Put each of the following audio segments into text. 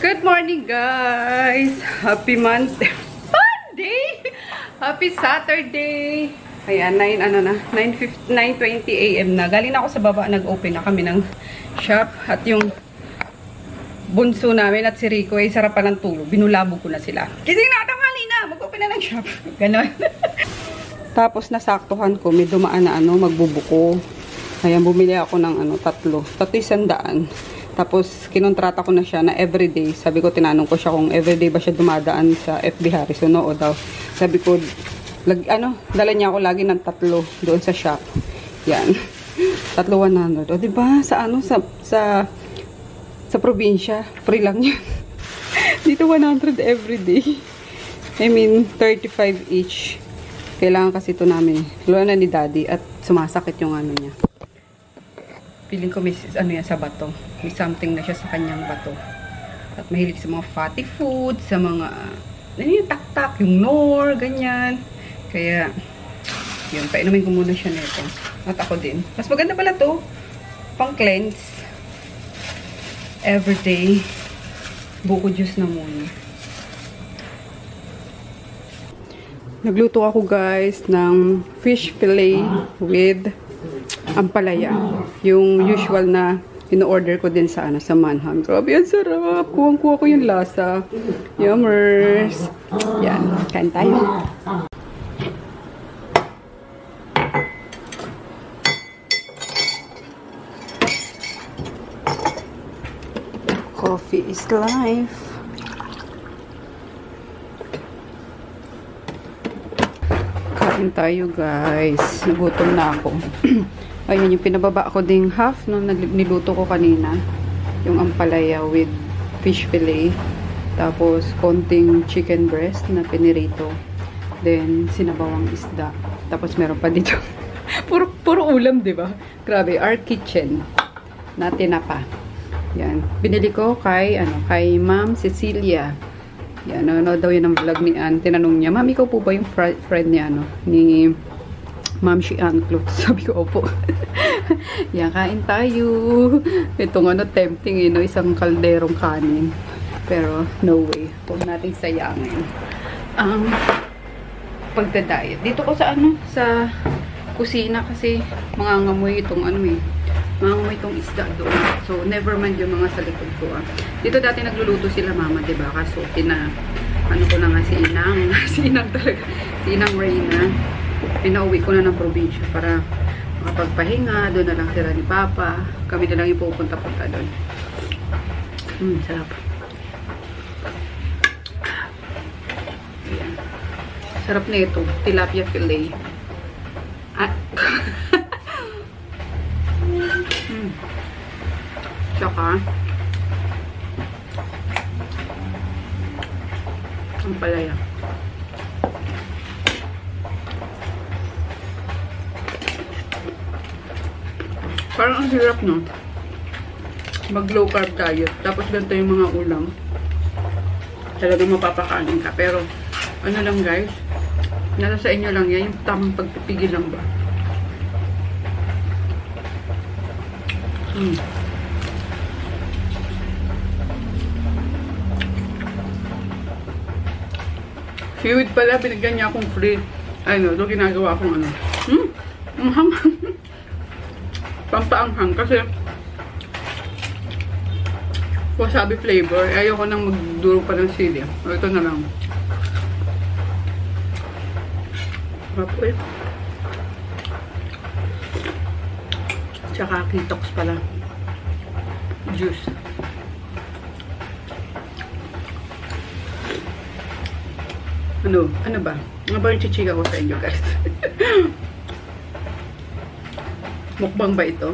Good morning, guys! Happy Monday! Happy Saturday! Ayan, 9:20 AM na. Galing na ako sa baba, nag-open na kami ng shop. At yung bunso namin at si Rico ay sarapan ng tulog. Binulabog ko na sila. Kising na, tanghali na! Mag-open na ng shop. Ganon. Tapos nasaktuhan ko, may dumaan na magbubuko. Ayan, bumili ako ng tatlo 100. Tapos, kinontrata ko na siya na everyday. Sabi ko, tinanong ko siya kung everyday ba siya dumadaan sa FB Harrison. Oo daw. Sabi ko, dala niya ako lagi ng 3 doon sa shop. Yan. 100. O, diba? Sa probinsya, free lang yan. Dito, 100 everyday. I mean, 35 each. Kailangan kasi ito namin. Lalo na ni Daddy at sumasakit yung niya. Feeling ko may yan sa bato. May something na siya sa kanyang bato. At mahilig sa mga fatty food, sa mga yung tak-tak, yung nor, ganyan. Kaya, yun, painumin ko muna siya nito. At ako din. Mas maganda pala to. Pang cleanse. Everyday. Buko juice na muna. Nagluto ako guys ng fish fillet with ampalaya. Yung usual na in-order ko din sa sa Manham. Grabe, ang sarap. Kuwang-kuha ko yung lasa. Yummers. Yan. Kain tayo. Coffee is life. Kain tayo guys. Nagutom na ako. Ayun, yung pinababa ko ding half nung niluto ko kanina. Yung ampalaya with fish fillet. Tapos, konting chicken breast na pinirito. Then, sinabawang isda. Tapos, meron pa dito. puro ulam, di ba? Grabe, our kitchen. Na tinapa. Yan. Binili ko kay Ma'am Cecilia. Yan, daw yun ang vlog ni Ann. Tinanong niya, Ma'am, ikaw po ba yung friend niya, ni Ma'am Ann Clothes? Sabi ko, opo. Yan, kain tayo. Itong tempting, isang kalderong kanin. Pero, no way. Huwag natin sayangin. Pagda-diet. Dito ko sa sa kusina kasi mangangamoy itong mangangamoy itong isda doon. So, never mind yung mga sa likod ko. Dito dati nagluluto sila mama, diba? Kaso, ko na nga si Inang talaga. Si Inang Reyna. Pinauwi ko na ng probinsya para makapagpahinga. Doon na lang sila ni Papa. Kami na lang ipupunta-punta doon. Sarap. Ayan. Sarap na ito. Tilapia fillet. Tsaka ang palaya. Parang ang hirap, no? Mag low carb diet. Tapos ganito yung mga ulam. Talagang mapapakanin ka. Pero, lang guys. Nasa sa inyo lang yan. Yung tamang pagpipigil lang ba? Seaweed pala. Binigyan niya akong free. Ito ginagawa akong Anghang. Pampaanghang kasi wasabi flavor. Ayoko nang magduro pa ng sili. Ito na lang. Rapid. Tsaka kitox pala. Juice. Ano ba? Ano ba yung chichika ko sa inyo guys? Mukbang ba ito?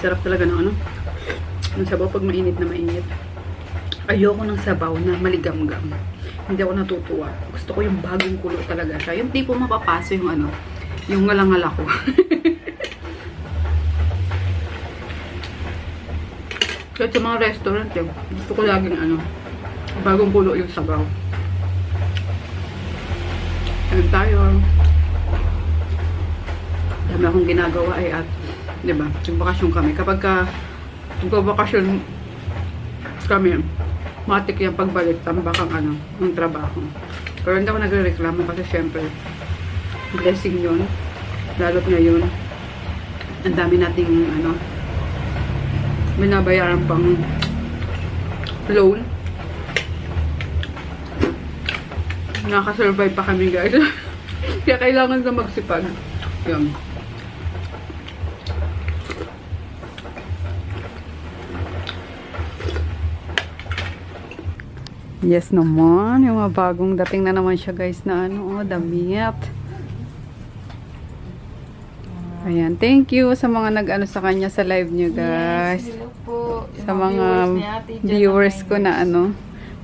Sarap talaga ng ng sabaw pag mainit na mainit. Ayoko ng sabaw na maligamgam. Hindi ako natutuwa. Gusto ko yung bagong kulo talaga siya. Yung tipo mapapaso yung yung ngalangala ko. Kahit sa mga restaurant gusto ko laging bagong kulo yung sabaw. Ayan tayo. dami akong ginagawa at, di ba, nagbakasyon kami. Kapag nagbabakasyon kami, matik yung pagbalik, tambakang ng trabaho. Pero hindi ako nagre-reklamo kasi syempre, blessing yun. Lalo't ngayon, ang dami nating, binabayaran pang loan. Nakasurvive pa kami, guys. Kaya kailangan na magsipag. Yun. Yes naman. Yung mga bagong dating na naman siya, guys, na damit. Ayan. Thank you sa mga nag-ano sa kanya sa live niyo, guys. Yes, hello po. Sa mga viewers ko na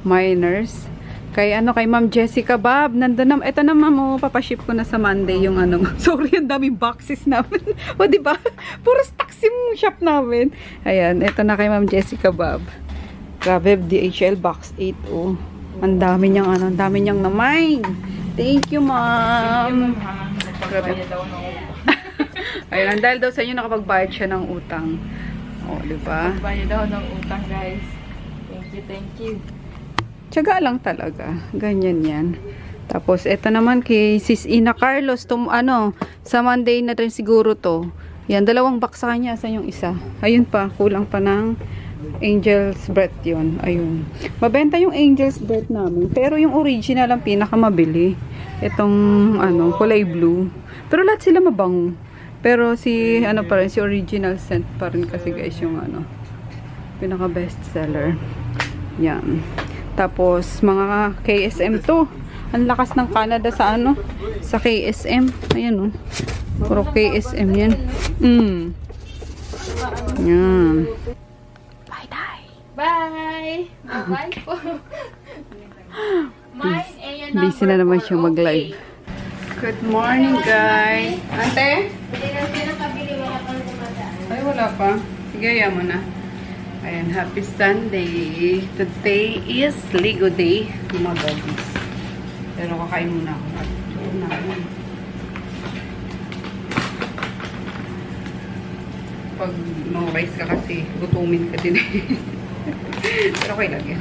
minors. Kay kay Ma'am Jessica Bob. Nandun na, eto na ma'am, papaship ko na sa Monday yung sorry, ang daming boxes namin. O, diba? Puro stocks yung shop namin. Ayan, eto na kay Ma'am Jessica Bob. Grabe, DHL box 8, oh. Ang dami niyang ang dami niyang naman. Thank you, ma'am. Grabe. Ayan, dahil daw sa inyo nakapagbayad siya ng utang. O, diba? Bayad daw ng utang, guys. Thank you. Tiyaga lang talaga. Ganyan yan. Tapos, eto naman kay Sis Ina Carlos. Sa Monday na rin siguro to. Yan, 2 box sa kanya. Saan yung isa? Ayun pa, kulang pa ng Angel's Breath yun. Ayun. Mabenta yung Angel's Breath namin. Pero yung original ang pinakamabili. Itong, kulay blue. Pero lahat sila mabango. Pero si, pa rin, si original scent pa rin kasi guys yung, pinaka best seller. Yan. Tapos, mga KSM to. Ang lakas ng Canada sa sa KSM. Ayan, oh. Puro KSM yan. Yan. Bye! Bye po. Busy na naman siya mag-live. Good morning, guys. Ante? Ay, wala pa. Sige, ayaw mo na. Ayan, happy Sunday. Today is Ligo Day. Mga doggies. Pero kakain muna ako. Pag no rice ka kasi, gutumin ka din. Pero okay lang yan.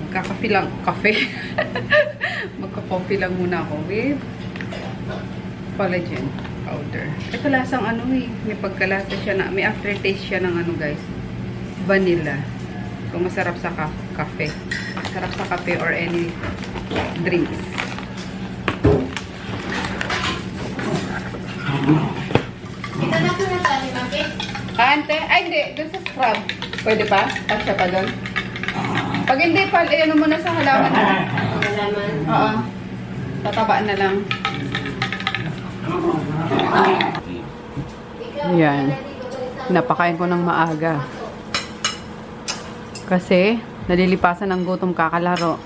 Magkakape lang. Kape. Magka-coffee lang muna ako with collagen powder. Ito lasang may pagkalasa siya na, may aftertaste siya ng guys. Vanilla. So, masarap sa kape. Masarap sa kape or any drinks. Dito na po na tayo, bakit? Ante? Ay, hindi. Doon sa scrub. Pwede pa? Kasya pa doon? Pag hindi pa, muna sa halaman. Halaman? Oo. Tatabaan na lang. Yan. Napakain ko ng maaga. Kasi, nalilipasan ng gutom kakalaro.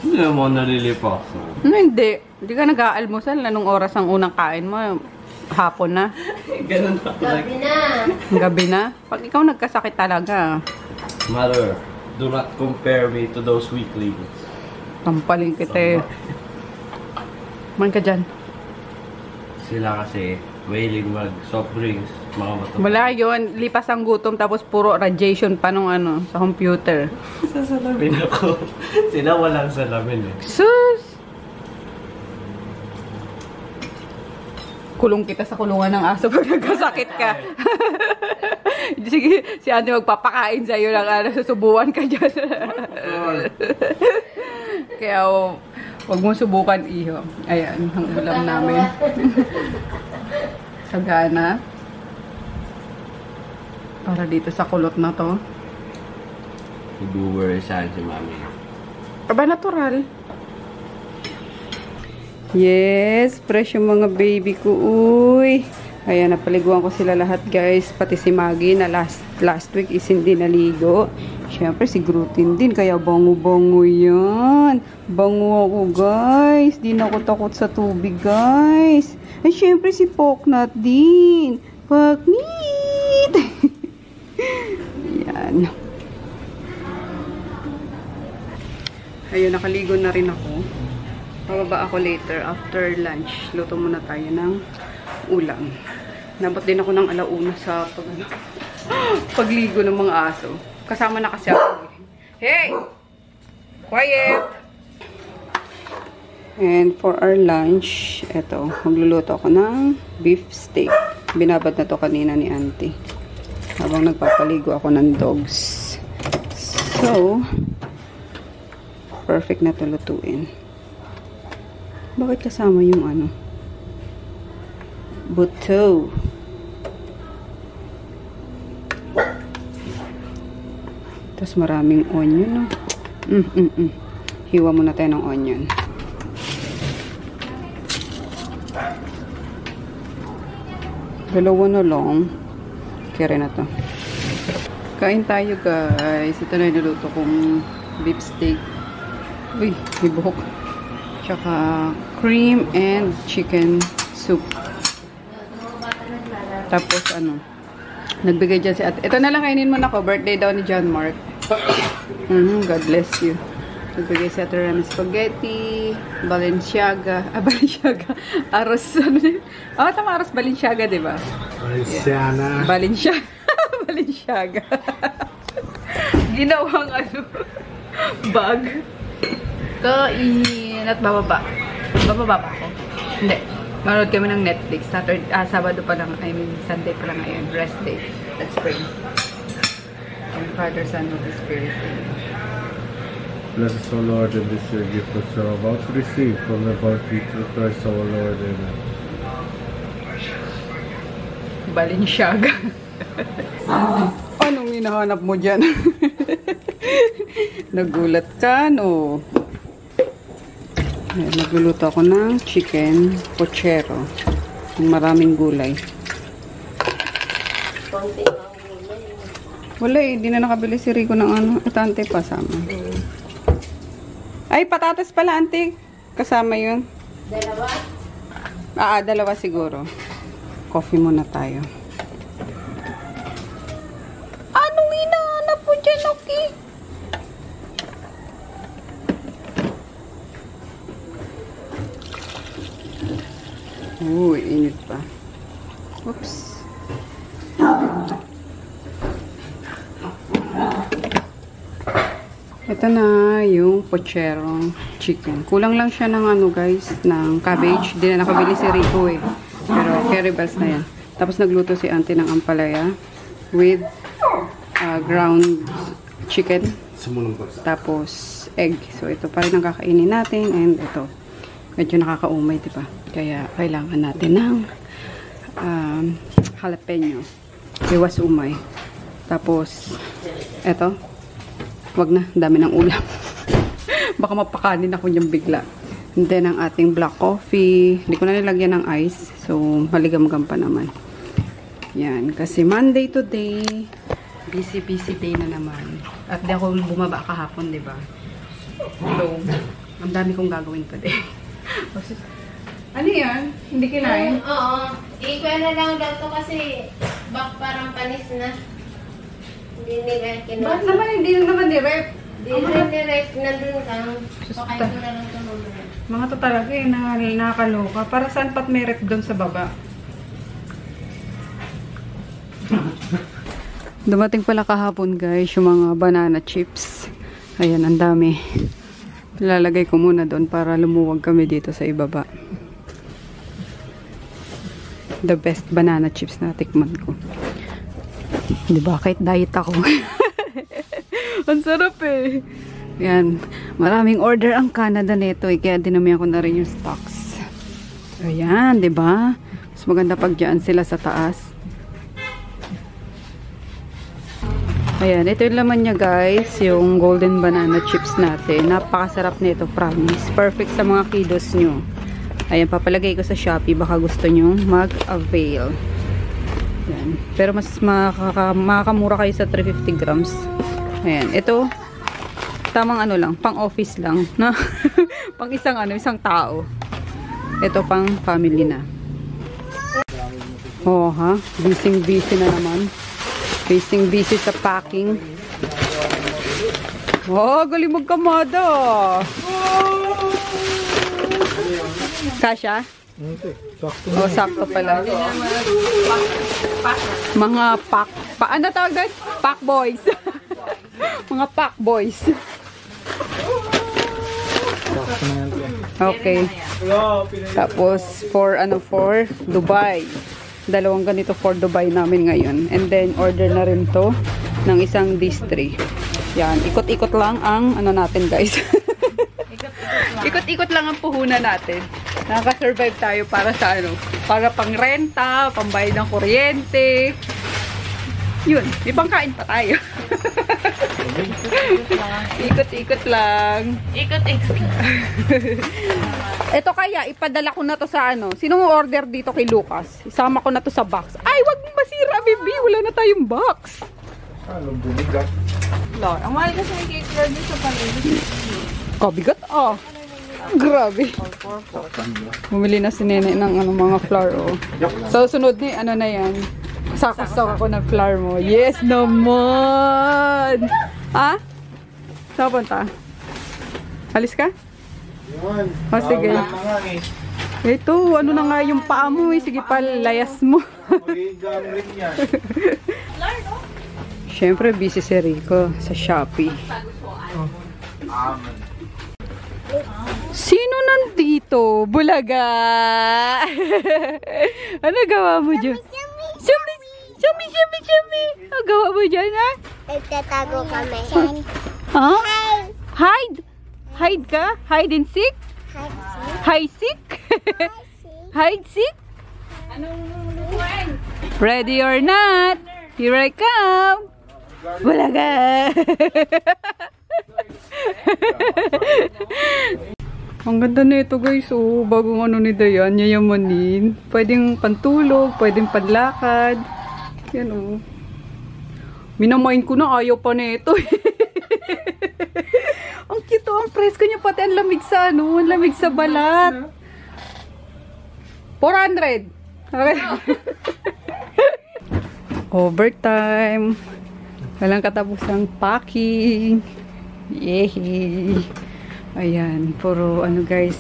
Hindi mo nalilipasan. Hindi. Hindi ka nag-aalmusal. Anong oras ang unang kain mo? Hapon na. Ganun na. Gabi na. Gabi na. Pag ikaw nagkasakit talaga. Mother, do not compare me to those weaklings. Pampaling kita. Man ka dyan. Sila kasi mahilig mag soft drinks, mga bato. Wala yun. Lipas ang gutom tapos puro radiation pa nung sa computer. Sa salamin ako. Sila walang salamin eh. Sus! Kulong kita sa kulungan ng aso pag nagkasakit ka. Sige, si Andy magpapakain sa'yo ng susubuan ka dyan. Kaya, huwag mo subukan, iho. Ayan, ang ulam namin. Sagana. Para dito sa kulot na to. Ibuwer saan si mami. Aba, natural. Yes, fresh yung mga baby ko. Uy. Ayan, napaliguan ko sila lahat, guys. Pati si Maggie na last week is hindi naligo. Siyempre, si Grutin din. Kaya bango-bango yan. Bango ako, guys. Di na ako takot sa tubig, guys. Ay, siyempre, si Poknat din. Poknit! Yan. Ayun, nakaligo na rin ako. Pababa ako later after lunch. Luto muna tayo ng ulam. Nabot din ako ng alauna sa pagligo ng mga aso. Kasama na kasi ako. Hey! Quiet! And for our lunch, eto, magluluto ako ng beef steak. Binabad na to kanina ni auntie. Habang nagpapaligo ako ng dogs. So, perfect na to lutuin. Bakit kasama yung ano? Buto. Tapos maraming onion, no? Hiwa muna tayo ng onion. Dalawa na lang. Kaya na to. Kain tayo, guys. Ito na yung niluto kong beef steak. Uy, may buhok. Tsaka cream and chicken soup. Tapos ano, nagbigay dyan si ate. Ito na lang kainin mo na ko. Birthday daw ni John Mark. God bless you. Nagbigay si ate Remy spaghetti, Balenciaga. Balenciaga. Aros, ano yun? Oh, tama, Aros Balenciaga, diba? Valenciana. Balenciaga. Balenciaga. Ginawang ano, bag. Kain at bababa. Bababa pa ako. Hindi. Manood kami ng Netflix. Sabado pa lang, I mean, Sunday pa lang ngayon. Rest day. Let's pray. And Father, Son, Holy Spirit. Bless us, O Lord, and this your gift which you are about to receive from the Lord Jesus Christ, our Lord. Amen. Balenciaga. Anong hinahanap mo dyan? Nagulat ka, no? Nagluluto ako ng chicken pochero. Maraming gulay. Wala eh, di na nakabili si Rico ng ano. Ito, ante, pasama. Ay, patatas pala, ante. Kasama yun. Dalawa? Dalawa siguro. Coffee muna tayo. Anong hinahanap mo dyan, okay? Uy, init pa. Oops. Ito na yung pocherong chicken. Kulang lang siya ng ano guys, ng cabbage. Di na nakabili si Rico eh. Pero curry bells na yan. Tapos nagluto si auntie ng ampalaya with ground chicken. Tapos egg. So ito pa rin ang kakainin natin. And ito. Medyo nakakaumay, diba? Kaya kailangan natin ng jalapeno. Iwas umay. Tapos ito. Wag na, dami ng ulam. Baka mapakanin ako niyang bigla. And then, ang ating black coffee. Hindi ko na nilagyan ng ice. So, maligam-gam pa naman. Yan. Kasi Monday today, busy day na naman. At di ako bumaba kahapon, diba? So, ang dami kong gagawin today. Ano yan? Hindi kinain? Oo. Ikaw na lang daw to kasi parang panis na. Hindi nila kinuha. Bakit naman hindi naman ni-rep? Hindi rin ni-rep. Nandun ka. Pakain ko na lang ito mamaya. Mga to talaga eh, nakakaloka. Para saan pat may rep doon sa baba? Dumating pala kahapon guys, yung mga banana chips. Ayan, ang dami. Lalagay ko muna doon para lumuwag kami dito sa ibaba. The best banana chips na tikman ko. Diba? Kahit diet ako. Ang sarap eh. Yan. Maraming order ang Canada nito eh. Kaya dinamihan ko na rin yung stocks. Ayan, diba? Mas maganda pag dyan sila sa taas. Ayan. Ito yung laman niya guys. Yung golden banana chips natin. Napakasarap nito, promise. Perfect sa mga kiddos nyo. Ayan, papalagay ko sa Shopee. Baka gusto nyo mag-avail. Yan. Pero mas makakamura kayo sa 350 grams. Ayan. Ito, tamang ano lang, pang office lang. No? Pang isang tao. Ito pang family na. Oh ha, busy na naman. Busy sa packing. Oh, galing magkamada. Kasha? Oh, sakto pala. Mga ano tawag doon? Pack boys. Mga pack boys. Okay. Tapos, for Dubai. Dalawang ganito for Dubai namin ngayon. And then, order na rin to ng isang distri. Yan. Ikot-ikot lang ang ano natin, guys. Ikot-ikot lang ang puhunan natin. Nakaka-survive tayo para sa ano? Para pang renta, pambayad ng kuryente. Yun. May pangkain pa tayo. Ikot-ikot lang. Ikot-ikot. Ito kaya, ipadala ko na to sa ano. Sinong order dito kay Lucas? Isama ko na to sa box. Ay, wag mong masira, baby. Wala na tayong box. Anong bumigat? Lord, ang mahal kasi ng cake girl dito pa rin. Kabigat, ah. Grabe. Bumili na si Nene ng ano, mga flour, oh. So, sunod ni, ano na yan. Sakos-sak ako ng flour mo. Yes naman! Ha? Saan punta? Alis ka? Yun. Oh, sige. Ito, ano na nga yung paa mo eh. Sige pa, layas mo. Magigam rin yan. Siyempre, busy si Rico sa Shopee. Amen. Sino nandito? Bulaga! Ano gawa mo dyan? Shumi! Ano gawa mo dyan, ha? Nagtatago kami. Ha? Hide? Hide ka? Hide and seek? Hide seek? Hide seek? Anong lutuin? Ready or not? Here I come! Bulaga! Ang ganda na ito, guys. Oh, bagong ano ni Dayan, yayamanin. Pwedeng pantulog, pwedeng panlakad. Yan, oh. Minamain ko na, ayaw pa na ito. Ang cute, oh. Ang presko niya, pati ang lamig sa ano, ang lamig sa balat. 400. Okay. Overtime. Walang katapusang packing. Yehey. Ayan, puro ano guys,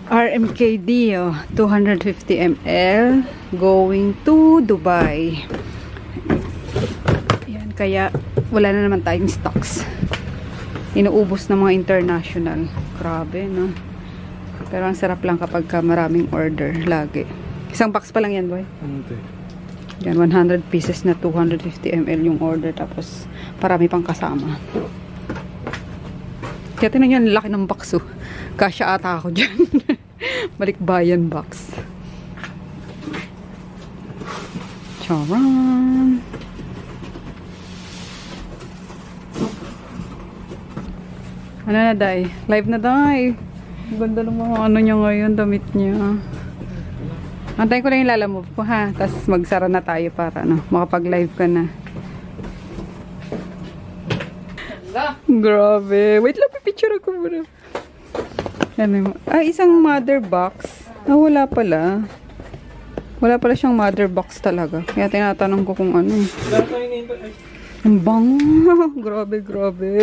RMKD, oh, 250 ml going to Dubai. Ayan, kaya wala na naman tayong stocks. Inuubos ng mga international. Grabe, no? Pero ang sarap lang kapag maraming order lagi. Isang box pa lang yan, boy. Yan, 100 pieces na 250 ml yung order, tapos parami pang kasama. Kaya tinan nyo, laki ng box, oh. Kasya ata ako dyan. Balikbayan box. Charan! Ano na, Day? Live na, Day. Ganda ng mga ano niya ngayon, damit niya. Antayin ko lang yung lalamove ko, ha? Tapos magsara na tayo para ano, makapag-live ka na. Grabe. Wait lang, pipicture ako muna. Ay, isang mother box. Ah, wala pala. Wala pala siyang mother box talaga. Kaya tinatanong ko kung ano. Ang bango. Grabe, grabe.